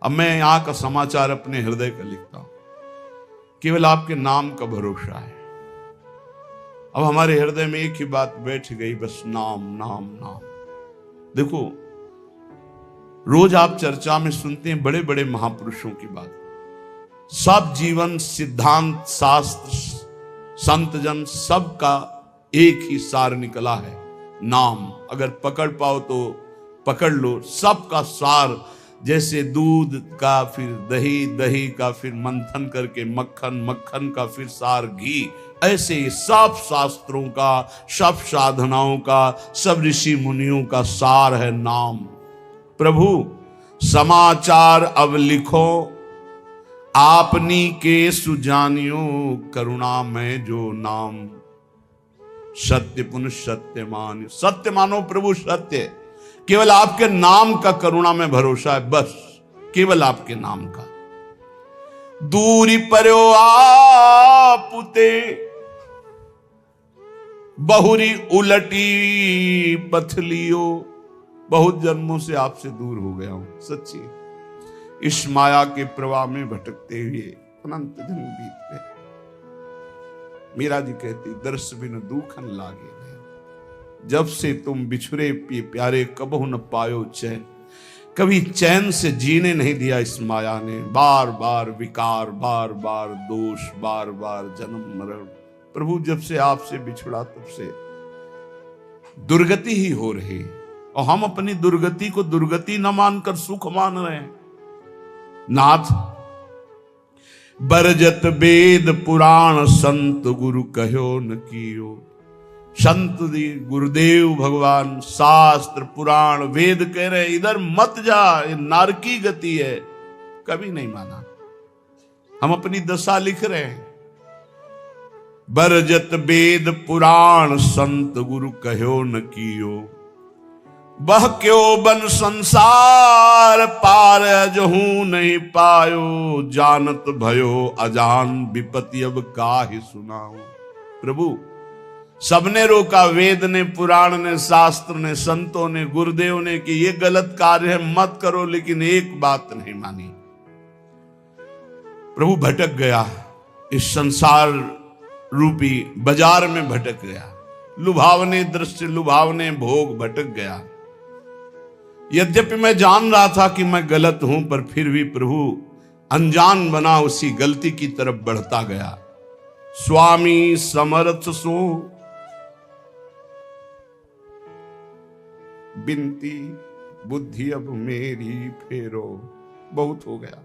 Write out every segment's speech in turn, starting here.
अब मैं यहां का समाचार अपने हृदय का लिखता हूं, केवल आपके नाम का भरोसा है। अब हमारे हृदय में एक ही बात बैठ गई, बस नाम नाम नाम। देखो, रोज आप चर्चा में सुनते हैं बड़े बड़े महापुरुषों की बात, सब जीवन सिद्धांत शास्त्र संत जन सबका एक ही सार निकला है, नाम। अगर पकड़ पाओ तो पकड़ लो, सबका सार। जैसे दूध का फिर दही, दही का फिर मंथन करके मक्खन, मक्खन का फिर सार घी, ऐसे ही सब शास्त्रों का, सब साधनाओं का, सब ऋषि मुनियों का सार है नाम। प्रभु समाचार अब लिखो, आपनी के सुजानियो, करुणा में जो नाम। सत्य पुनः सत्य मान, सत्य मानो प्रभु सत्य। केवल आपके नाम का करुणा में भरोसा है, बस केवल आपके नाम का। दूरी पर्यो आपुते, बहुरी उलटी पथलियो। बहुत जन्मों से आपसे दूर हो गया हूं, सच्ची। इस माया के प्रवाह में भटकते हुए अनंत दिन बीत गए। मीरा जी कहती, दर्श बिन दूखन लागे नहीं, जब से तुम बिछुरे प्यारे कबहु न पायो चैन। कभी चैन से जीने नहीं दिया इस माया ने, बार बार विकार, बार बार दोष, बार बार जन्म मरण। प्रभु जब से आपसे बिछड़ा तब से दुर्गति ही हो रही, और हम अपनी दुर्गति को दुर्गति न मानकर सुख मान रहे हैं। नाथ बरजत वेद पुराण, संत गुरु कहो न कियो। संत गुरुदेव भगवान शास्त्र पुराण वेद कह रहे इधर मत जा, ये नारकी गति है, कभी नहीं माना। हम अपनी दशा लिख रहे हैं। बरजत वेद पुराण, संत गुरु कहो न कियो। बह क्यों बन संसार पार, जहू नहीं पायो। जानत भयो अजान, विपत्ति अब काहे सुनाओ। प्रभु सबने रोका, वेद ने, पुराण ने, शास्त्र ने, संतों ने, गुरुदेव ने कि ये गलत कार्य है, मत करो, लेकिन एक बात नहीं मानी। प्रभु भटक गया, इस संसार रूपी बाजार में भटक गया, लुभावने दृश्य, लुभावने भोग, भटक गया। यद्यपि मैं जान रहा था कि मैं गलत हूं, पर फिर भी प्रभु अनजान बना उसी गलती की तरफ बढ़ता गया। स्वामी समर्थ सो बिनती, बुद्धि अब मेरी फेरो। बहुत हो गया,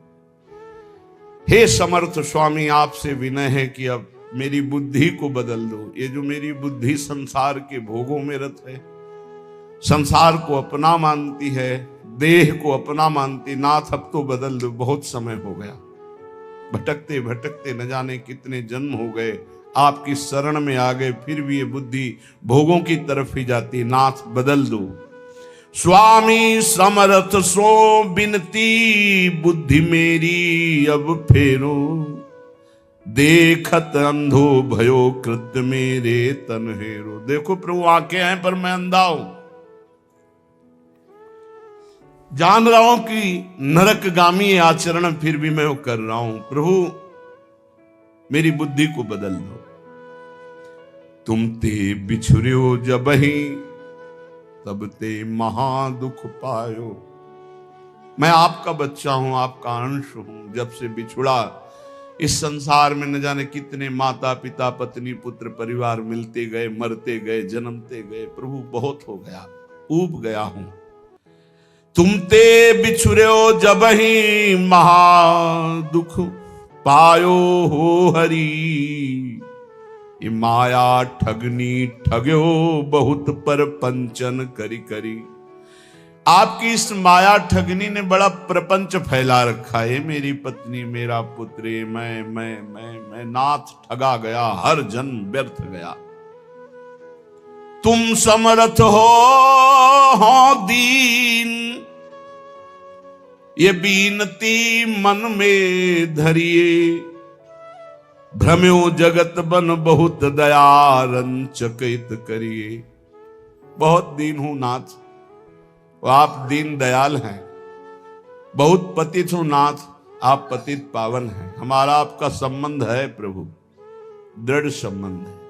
हे समर्थ स्वामी, आपसे विनय है कि अब मेरी बुद्धि को बदल दो। ये जो मेरी बुद्धि संसार के भोगों में रत है, संसार को अपना मानती है, देह को अपना मानती, नाथ अब तो बदल दो। बहुत समय हो गया, भटकते भटकते न जाने कितने जन्म हो गए, आपकी शरण में आ गए, फिर भी ये बुद्धि भोगों की तरफ ही जाती। नाथ बदल दो। स्वामी समर्थ सो बिनती, बुद्धि मेरी अब फेरो। देखत अंधो भयो कृत्य मेरे तन हेरो। देखो प्रभु आंखें हैं पर मैं अंधा हूं, जान रहा हूं कि नरकगामी आचरण फिर भी मैं वो कर रहा हूं। प्रभु मेरी बुद्धि को बदल दो। तुम ते बिछुर्यो जबहि, तब ते महा दुख पायो। मैं आपका बच्चा हूं, आपका अंश हूं। जब से बिछुड़ा, इस संसार में न जाने कितने माता पिता, पत्नी, पुत्र, परिवार मिलते गए, मरते गए, जन्मते गए। प्रभु बहुत हो गया, ऊब गया हूं। तुम ते बिछुर्यो जबहि, महा दुख पायो हो हरि। ये माया ठगनी ठग्यो बहुत, पर पंचन करी करी। आपकी इस माया ठगनी ने बड़ा प्रपंच फैला रखा है। मेरी पत्नी, मेरा पुत्र, मैं नाथ ठगा गया, हर जन्म व्यर्थ गया। तुम समर्थ हो दीन, ये बीनती मन में धरिए। भ्रम्यो जगत बन बहुत दया, रंचकित करिए। बहुत दीन हूं नाथ, आप दीन दयाल हैं। बहुत पतित हूं नाथ, आप पतित पावन हैं। हमारा आपका संबंध है प्रभु, दृढ़ संबंध है।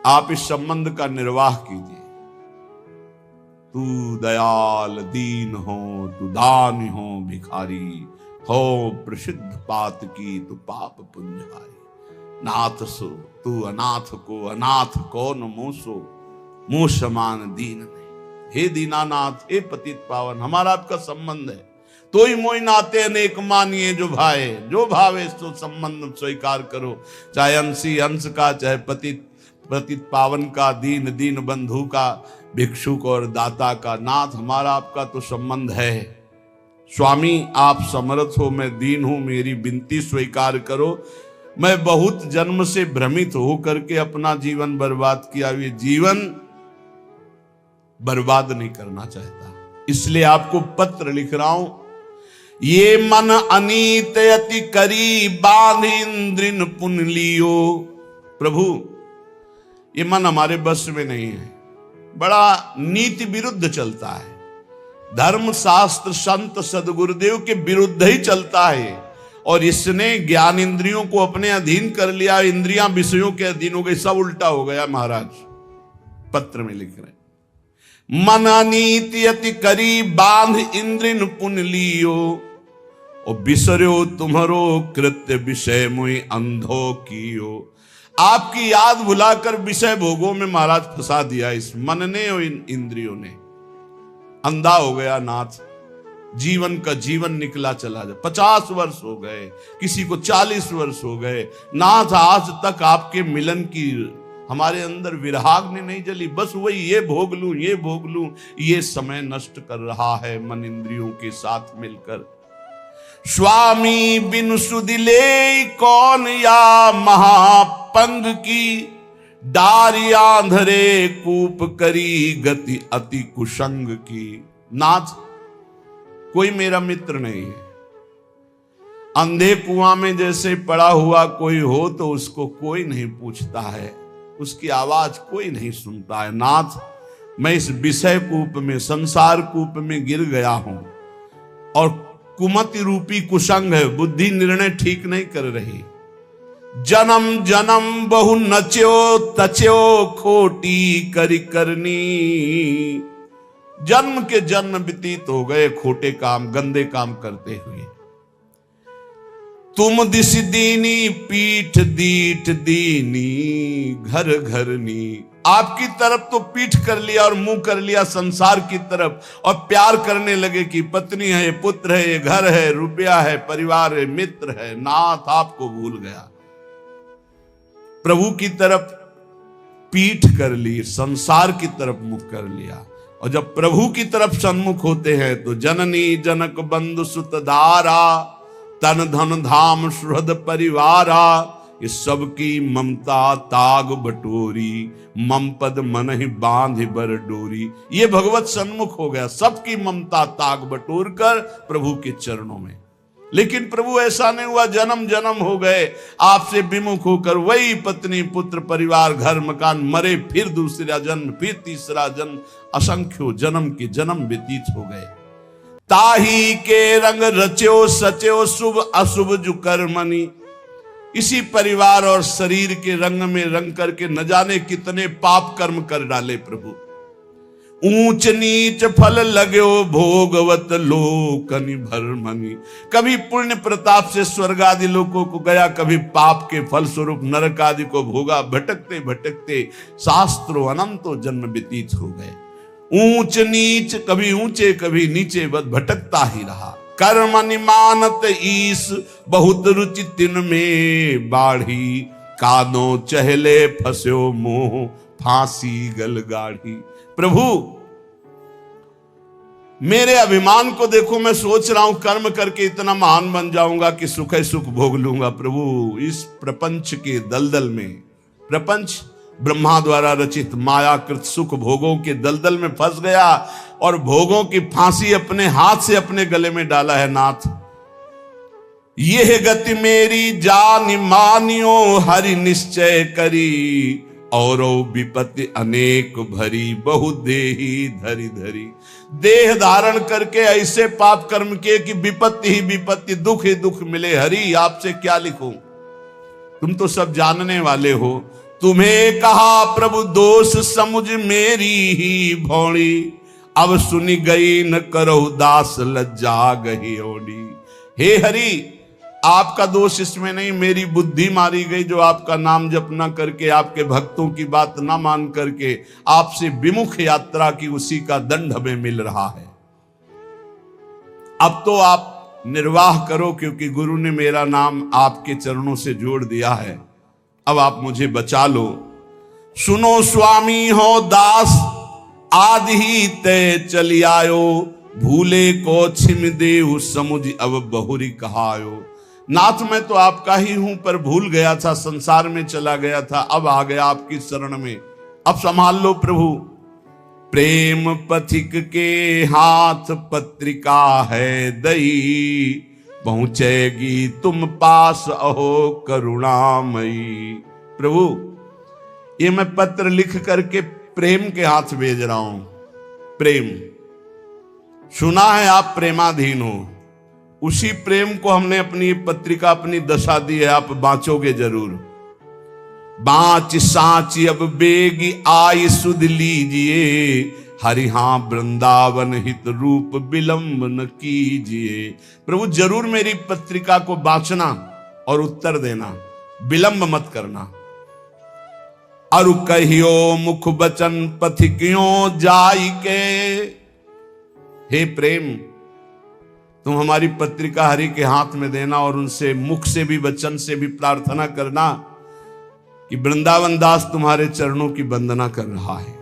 आप इस संबंध का निर्वाह कीजिए। तू दयाल दीन हो, तू दानी हो भिखारी हो, प्रसिद्ध पात की तू पाप पुंजारी। नाथ सो तू अनाथ को, अनाथ कौन मोसो, मुंह समान दीन नहीं। हे दीनानाथ, हे पतित पावन, हमारा आपका संबंध है। तो ही मोई नाते अनेक मानिए जो भाए, जो भावे सो संबंध स्वीकार करो। चाहे अंशी अंश का, चाहे पतित पावन का, दीन दीन बंधु का, भिक्षुक और दाता का। नाथ, हमारा आपका तो संबंध है। स्वामी, आप समर्थ हो, मैं दीन हूं, मेरी विनती स्वीकार करो। मैं बहुत जन्म से भ्रमित होकर के अपना जीवन बर्बाद किया, ये जीवन बर्बाद नहीं करना चाहता, इसलिए आपको पत्र लिख रहा हूं। ये मन अनीत अति करी, बांध इंद्रिन पुन लियो। प्रभु, ये मन हमारे बस में नहीं है, बड़ा नीति विरुद्ध चलता है, धर्म शास्त्र संत सदगुरुदेव के विरुद्ध ही चलता है। और इसने ज्ञान इंद्रियों को अपने अधीन कर लिया, इंद्रियां विषयों के अधीन हो गई, सब उल्टा हो गया। महाराज पत्र में लिख रहे, मन अनीति अति करी, बांध इंद्रिन पुन लियो। और बिसरो तुम्हारो कृत्य, विषय मुई अंधो कियो। आपकी याद भुलाकर विषय भोगों में महाराज फंसा दिया इस मन ने और इन इंद्रियों ने। अंधा हो गया नाथ, जीवन का जीवन निकला चला जाए। 50 वर्ष हो गए, किसी को 40 वर्ष हो गए। नाथ, आज तक आपके मिलन की हमारे अंदर विरहाग्नि नहीं जली। बस वही ये भोग लूं, ये भोग लूं, ये समय नष्ट कर रहा है मन इंद्रियों के साथ मिलकर। स्वामी बिन सुदिले कौन, या महापंग की, डारी आंधरे कूप करी, गति अति कुसंग की। नाथ, कोई मेरा मित्र नहीं है। अंधे कुआं में जैसे पड़ा हुआ कोई हो तो उसको कोई नहीं पूछता है, उसकी आवाज कोई नहीं सुनता है। नाथ, मैं इस विषय कूप में, संसार कूप में गिर गया हूं, और कुमति रूपी कुसंग है, बुद्धि निर्णय ठीक नहीं कर रही। जन्म जन्म बहु नच्यो तच्यो, खोटी करी करनी। जन्म के जन्म व्यतीत हो गए खोटे काम, गंदे काम करते हुए। तुम दिस दीनी, पीठ दीठ दीनी, घर घरनी। आपकी तरफ तो पीठ कर लिया और मुंह कर लिया संसार की तरफ, और प्यार करने लगे कि पत्नी है, पुत्र है, ये घर है, रुपया है, परिवार है, मित्र है। नाथ, आपको भूल गया। प्रभु की तरफ पीठ कर ली, संसार की तरफ मुख कर लिया। और जब प्रभु की तरफ सन्मुख होते हैं तो जननी जनक बंधु सुत धारा, तन धन धाम सुहृद परिवारा। ये सबकी ममता ताग बटोरी, मम पद मन ही बांध बर डोरी। ये भगवत सन्मुख हो गया, सबकी ममता ताग बटोर कर प्रभु के चरणों में। लेकिन प्रभु ऐसा नहीं हुआ, जन्म जन्म हो गए आपसे विमुख होकर। वही पत्नी पुत्र परिवार घर मकान, मरे फिर दूसरा जन्म, फिर तीसरा जन्म, असंख्यों जन्म के जन्म व्यतीत हो गए। ताही के रंग रच्यो सच्यो, शुभ अशुभ जु कर्मनि। इसी परिवार और शरीर के रंग में रंग करके न जाने कितने पाप कर्म कर डाले प्रभु। ऊंच नीच फल लगो भोगवत लोकनि भरमनि। कभी पुण्य प्रताप से स्वर्ग आदि लोकों को गया, कभी पाप के फल स्वरूप नरक आदि को भोगा। भटकते भटकते शास्त्रों अनंतों जन्म व्यतीत हो गए। ऊंच नीच, कभी ऊंचे कभी नीचे, बस भटकता ही रहा। कर्म निमानत ईस, बहुत रुचि तिन में बाढ़ी। कादों चहले फस्यो मोह, फांसी गल गाढ़ी। प्रभु, मेरे अभिमान को देखो, मैं सोच रहा हूं कर्म करके इतना महान बन जाऊंगा कि सुख ही सुख भोग लूंगा। प्रभु, इस प्रपंच के दलदल में, प्रपंच ब्रह्मा द्वारा रचित मायाकृत सुख भोगों के दलदल में फंस गया और भोगों की फांसी अपने हाथ से अपने गले में डाला है। नाथ, यह गति मेरी जान मानियो, हरि निश्चय करी। और विपत्ति अनेक भरी, बहु देही धरी धरी। देह धारण करके ऐसे पाप कर्म किए कि विपत्ति ही विपत्ति, दुख ही दुख मिले। हरि आपसे क्या लिखूं, तुम तो सब जानने वाले हो। तुम्हें कहा प्रभु दोष समुझ मेरी ही भौड़ी, अब सुनी गई न करो दास लज्जा गही ओडी। हे हरि, आपका दोष इसमें नहीं, मेरी बुद्धि मारी गई जो आपका नाम जप न करके, आपके भक्तों की बात ना मान करके आपसे विमुख यात्रा की, उसी का दंड हमें मिल रहा है। अब तो आप निर्वाह करो, क्योंकि गुरु ने मेरा नाम आपके चरणों से जोड़ दिया है। अब आप मुझे बचा लो। सुनो स्वामी हो दास आदि ही तय चली आयो, भूले को छिम देहु समुझ अब बहुरी कहायो। नाथ मैं तो आपका ही हूं, पर भूल गया था, संसार में चला गया था, अब आ गया आपकी शरण में, अब संभाल लो प्रभु। प्रेम पथिक के हाथ पत्रिका है दई, पहुंचेगी तुम पास अहो करुणामयी। प्रभु ये मैं पत्र लिख करके प्रेम के हाथ भेज रहा हूं। प्रेम सुना है आप प्रेमाधीन हो, उसी प्रेम को हमने अपनी पत्रिका, अपनी दशा दी है, आप बांचोगे जरूर। बाँच सांच अब बेगी आय सुध लीजिए, हरि हाँ वृंदावन हित रूप विलंब न कीजिए। प्रभु जरूर मेरी पत्रिका को बांचना और उत्तर देना, विलंब मत करना। अरु कहियो मुख बचन पथिकियों जाई के। हे प्रेम, तुम हमारी पत्रिका हरि के हाथ में देना और उनसे मुख से भी वचन से भी प्रार्थना करना कि वृंदावन दास तुम्हारे चरणों की वंदना कर रहा है।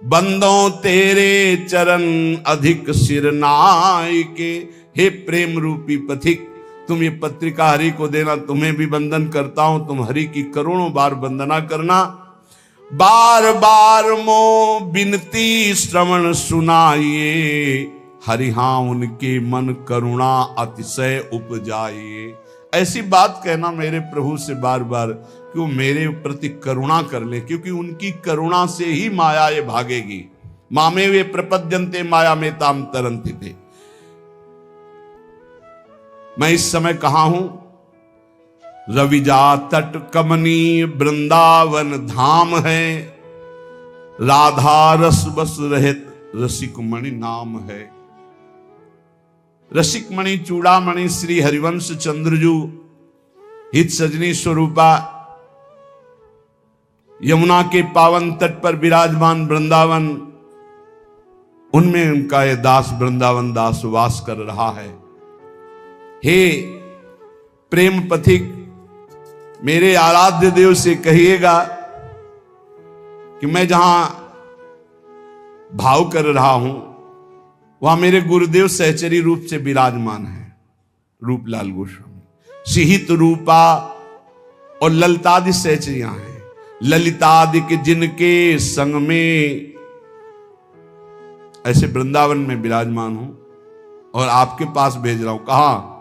बंदों तेरे चरण अधिक सिर नाय के। हे प्रेम रूपी पथिक, तुम ये पत्रिका हरि को देना, तुम्हें भी वंदन करता हूं, तुम हरि की करोड़ों बार वंदना करना। बार बार मो बिनती श्रवण सुनाइए, हरि हाँ उनके मन करुणा अतिशय उपजाइए। ऐसी बात कहना मेरे प्रभु से बार बार कि वो मेरे प्रति करुणा कर ले, क्योंकि उनकी करुणा से ही माया ये भागेगी। मामे वे प्रपद्यन्ते माया में ताम तरंति थे। मैं इस समय कहां हूं? रविजा तट कमनी वृंदावन धाम है, राधा रस बस रहित रसिक मणि नाम है। रसिक मणि चूड़ामणि श्री हरिवंश चंद्रजू हित सजनी स्वरूपा यमुना के पावन तट पर विराजमान वृंदावन, उनमें उनका ये दास वृंदावन दास वास कर रहा है। हे प्रेम पथिक, मेरे आराध्य देव से कहिएगा कि मैं जहां भाव कर रहा हूं वहां मेरे गुरुदेव सहचरी रूप से विराजमान है, रूपलाल गोस्वामी। सिहित रूपा और ललितादि सहचरियां हैं। ललितादि के जिनके संग में ऐसे वृंदावन में विराजमान हूं और आपके पास भेज रहा हूं। कहा?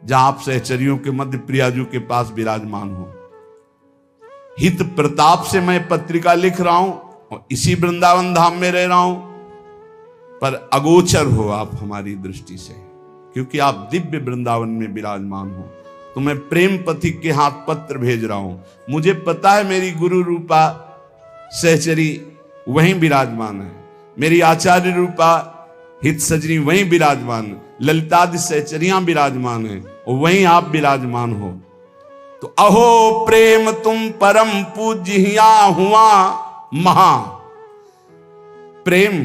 जहां आप सहचरियों के मध्य प्रियाजू के पास विराजमान हो। हित प्रताप से मैं पत्रिका लिख रहा हूं और इसी वृंदावन धाम में रह रहा हूं, पर अगोचर हो आप हमारी दृष्टि से, क्योंकि आप दिव्य वृंदावन में विराजमान हो। तो मैं प्रेम पथिक के हाथ पत्र भेज रहा हूं। मुझे पता है मेरी गुरु रूपा सहचरी वहीं विराजमान है, मेरी आचार्य रूपा हित सजनी वहीं विराजमान, ललितादि सहचरियां विराजमान है और वहीं आप विराजमान हो। तो अहो प्रेम तुम परम पूज्या हुआ महा। प्रेम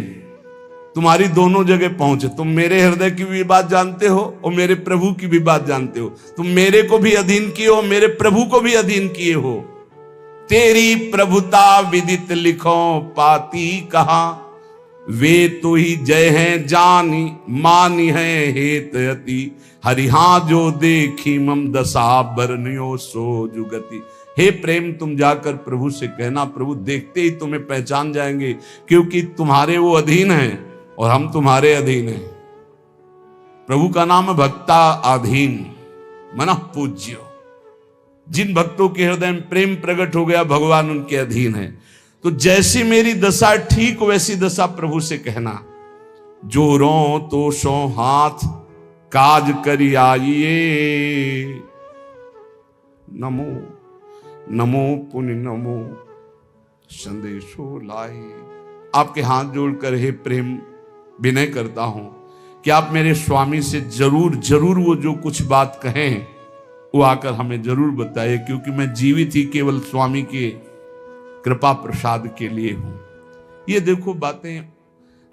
तुम्हारी दोनों जगह पहुंचे। तुम मेरे हृदय की भी बात जानते हो और मेरे प्रभु की भी बात जानते हो। तुम मेरे को भी अधीन किए हो, मेरे प्रभु को भी अधीन किए हो। तेरी प्रभुता विदित लिखो पाती कहा, वे तो ही जय हैं जानी मानी है हेतयति। हरिहा जो देखी मम दशा बरनियो सो जुगति। हे प्रेम, तुम जाकर प्रभु से कहना, प्रभु देखते ही तुम्हें पहचान जाएंगे, क्योंकि तुम्हारे वो अधीन हैं और हम तुम्हारे अधीन हैं। प्रभु का नाम भक्ता अधीन मन पूज्यो। जिन भक्तों के हृदय में प्रेम प्रकट हो गया, भगवान उनके अधीन है। तो जैसी मेरी दशा ठीक वैसी दशा प्रभु से कहना, जो रो तो सो हाथ काज करी आइए, नमो नमो पुण्य नमो संदेशो लाई। आपके हाथ जोड़कर हे प्रेम विनय करता हूं कि आप मेरे स्वामी से जरूर जरूर वो जो कुछ बात कहें वो आकर हमें जरूर बताइए, क्योंकि मैं जीवित ही केवल स्वामी के कृपा प्रसाद के लिए हूं। ये देखो बातें,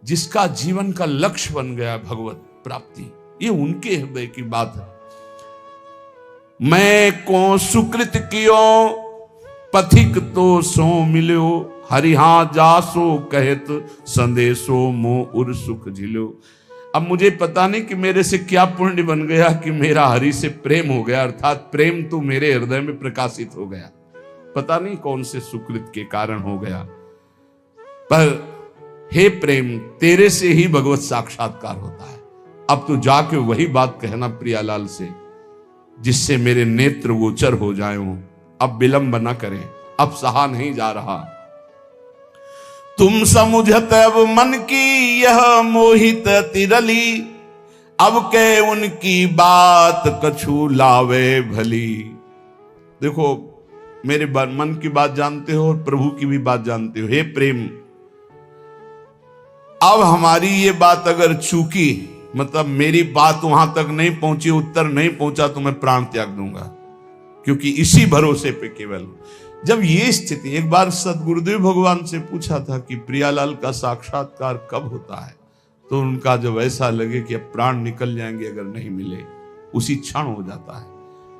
जिसका जीवन का लक्ष्य बन गया भगवत प्राप्ति, ये उनके हृदय की बात है। मैं को सुकृत कियो पथिक तो सो मिलो, हरिहा जासो कहत संदेशो मो उर सुख झिलो। अब मुझे पता नहीं कि मेरे से क्या पुण्य बन गया कि मेरा हरि से प्रेम हो गया, अर्थात प्रेम तो मेरे हृदय में प्रकाशित हो गया। पता नहीं कौन से सुकृत के कारण हो गया, पर हे प्रेम, तेरे से ही भगवत साक्षात्कार होता है। अब तो जाके वही बात कहना प्रियालाल से, जिससे मेरे नेत्र गोचर हो जाए। अब विलंब न करें, अब सहा नहीं जा रहा। तुम समुझत अब मन की यह मोहित तिरली, अब के उनकी बात कछु लावे भली। देखो, मेरे मन की बात जानते हो और प्रभु की भी बात जानते हो। हे प्रेम, अब हमारी ये बात अगर चूकी, मतलब मेरी बात वहां तक नहीं पहुंची, उत्तर नहीं पहुंचा, तो मैं प्राण त्याग दूंगा, क्योंकि इसी भरोसे पे केवल। जब ये स्थिति, एक बार सदगुरुदेव भगवान से पूछा था कि प्रियालाल का साक्षात्कार कब होता है, तो उनका जब ऐसा लगे कि अब प्राण निकल जाएंगे अगर नहीं मिले, उसी क्षण हो जाता है।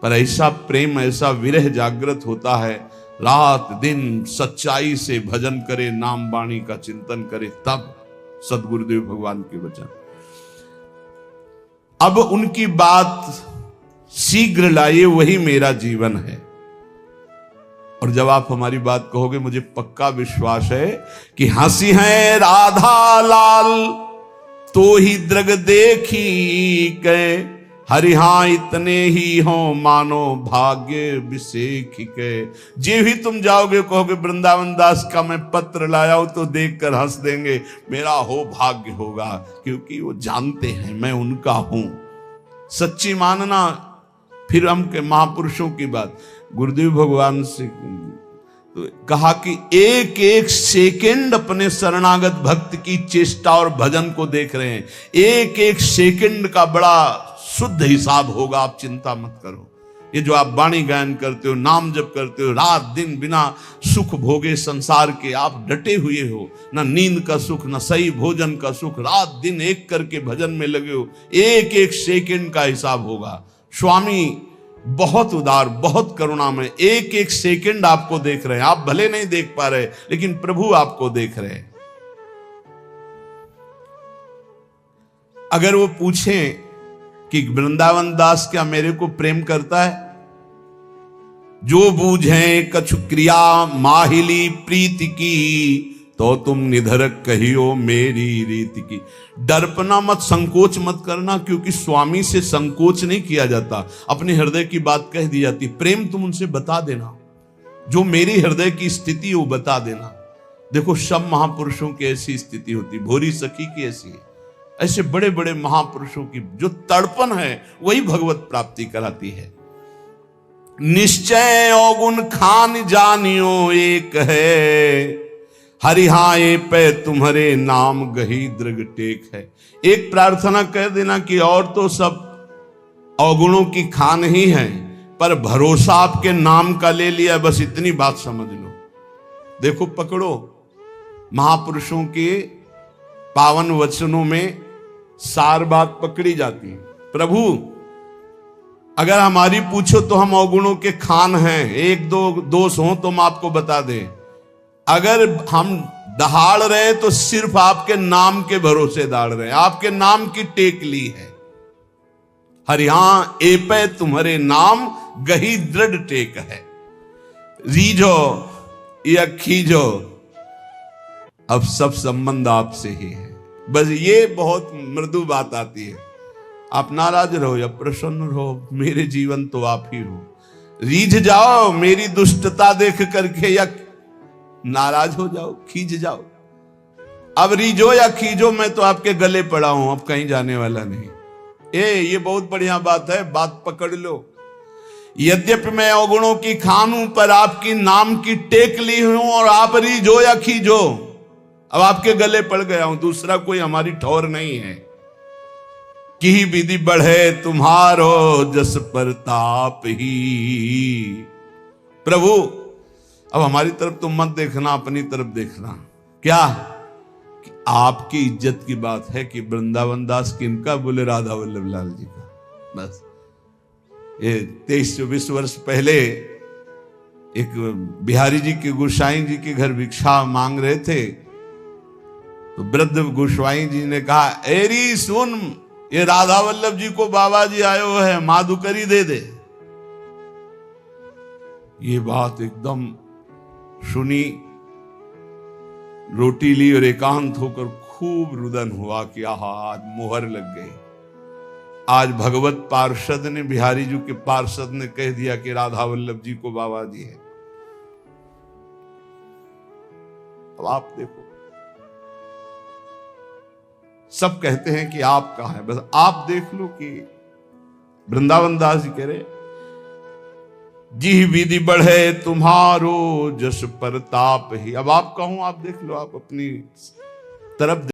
पर ऐसा प्रेम, ऐसा विरह जागृत होता है, रात दिन सच्चाई से भजन करे, नाम वाणी का चिंतन करे, तब सदगुरुदेव भगवान के वचन। अब उनकी बात शीघ्र लाइए, वही मेरा जीवन है। और जब आप हमारी बात कहोगे, मुझे पक्का विश्वास है कि हंसी है राधा लाल तो ही दृग देखी के, हरिहा इतने ही हो मानो भाग्य विशेख के। जे भी तुम जाओगे कहोगे वृंदावन दास का मैं पत्र लाया हूं, तो देखकर हंस देंगे, मेरा हो भाग्य होगा, क्योंकि वो जानते हैं मैं उनका हूं। सच्ची मानना। फिर हम के महापुरुषों की बात, गुरुदेव भगवान से तो कहा कि एक एक सेकंड अपने शरणागत भक्त की चेष्टा और भजन को देख रहे हैं। एक एक सेकंड का बड़ा शुद्ध हिसाब होगा, आप चिंता मत करो। ये जो आप वाणी गायन करते हो, नाम जप करते हो, रात दिन बिना सुख भोगे संसार के आप डटे हुए हो, ना नींद का सुख, ना सही भोजन का सुख, रात दिन एक करके भजन में लगे हो, एक एक सेकंड का हिसाब होगा। स्वामी बहुत उदार, बहुत करुणा में एक एक सेकंड आपको देख रहे हैं। आप भले नहीं देख पा रहे, लेकिन प्रभु आपको देख रहे हैं। अगर वो पूछें कि वृंदावन दास क्या मेरे को प्रेम करता है, जो बूझे कछु क्रिया माहिली प्रीति की, तो तुम निधर कहियो मेरी रीति की। डरपना मत, संकोच मत करना, क्योंकि स्वामी से संकोच नहीं किया जाता, अपने हृदय की बात कह दी जाती। प्रेम तुम उनसे बता देना, जो मेरी हृदय की स्थिति वो बता देना। देखो, सब महापुरुषों की ऐसी स्थिति होती, भोरी सखी की ऐसी है, ऐसे बड़े बड़े महापुरुषों की जो तड़पन है वही भगवत प्राप्ति कराती है। निश्चय अवगुण खान जानियो एक है, हरिहाए पे तुम्हारे नाम गही दृग टेक है। एक प्रार्थना कह देना कि और तो सब अवगुणों की खान ही है, पर भरोसा आपके नाम का ले लिया, बस इतनी बात समझ लो। देखो, पकड़ो, महापुरुषों के पावन वचनों में सार बात पकड़ी जाती है। प्रभु अगर हमारी पूछो तो हम अवगुणों के खान हैं, एक दो दोष हो तो हम आपको बता दें। अगर हम दहाड़ रहे तो सिर्फ आपके नाम के भरोसे दाड़ रहे हैं, आपके नाम की टेक ली है। हरिहा एपे तुम्हारे नाम गही दृढ़ टेक है। रीझो या खींचो, अब सब संबंध आपसे ही है। बस ये बहुत मृदु बात आती है। आप नाराज रहो या प्रसन्न रहो, मेरे जीवन तो आप ही हो। रीझ जाओ मेरी दुष्टता देख करके, या नाराज हो जाओ, खींच जाओ। अब रीझो या खींचो, मैं तो आपके गले पड़ा हूं, अब कहीं जाने वाला नहीं। ये बहुत बढ़िया बात है, बात पकड़ लो। यद्यपि मैं अवगुणों की खान हूं, पर आपकी नाम की टेक ली हूं, और आप रीझो या खींचो, अब आपके गले पड़ गया हूं, दूसरा कोई हमारी ठौर नहीं है। की विधि बढ़े तुम्हारो जस प्रताप ही। प्रभु अब हमारी तरफ तुम मत देखना, अपनी तरफ देखना। क्या कि आपकी इज्जत की बात है कि वृंदावन दास किनका? बोले राधा वल्लभ लाल जी का। बस ये 23-24 वर्ष पहले एक बिहारी जी के गोसाई जी के घर भिक्षा मांग रहे थे, तो वृद्ध गोस्वाई जी ने कहा, एरी सुन, ये राधा वल्लभ जी को बाबा जी आयो है, माधुकरी दे दे। ये बात एकदम सुनी, रोटी ली और एकांत होकर खूब रुदन हुआ कि आहा, आज मोहर लग गई। आज भगवत पार्षद ने, बिहारी जी के पार्षद ने कह दिया कि राधा वल्लभ जी को बाबा जी है। अब आप देखो, सब कहते हैं कि आप कहां है, बस आप देख लो कि वृंदावन दास जी कह रहे, जी विधि बढ़े तुम्हारो जस प्रताप ही। अब आप कहूं, आप देख लो, आप अपनी तरफ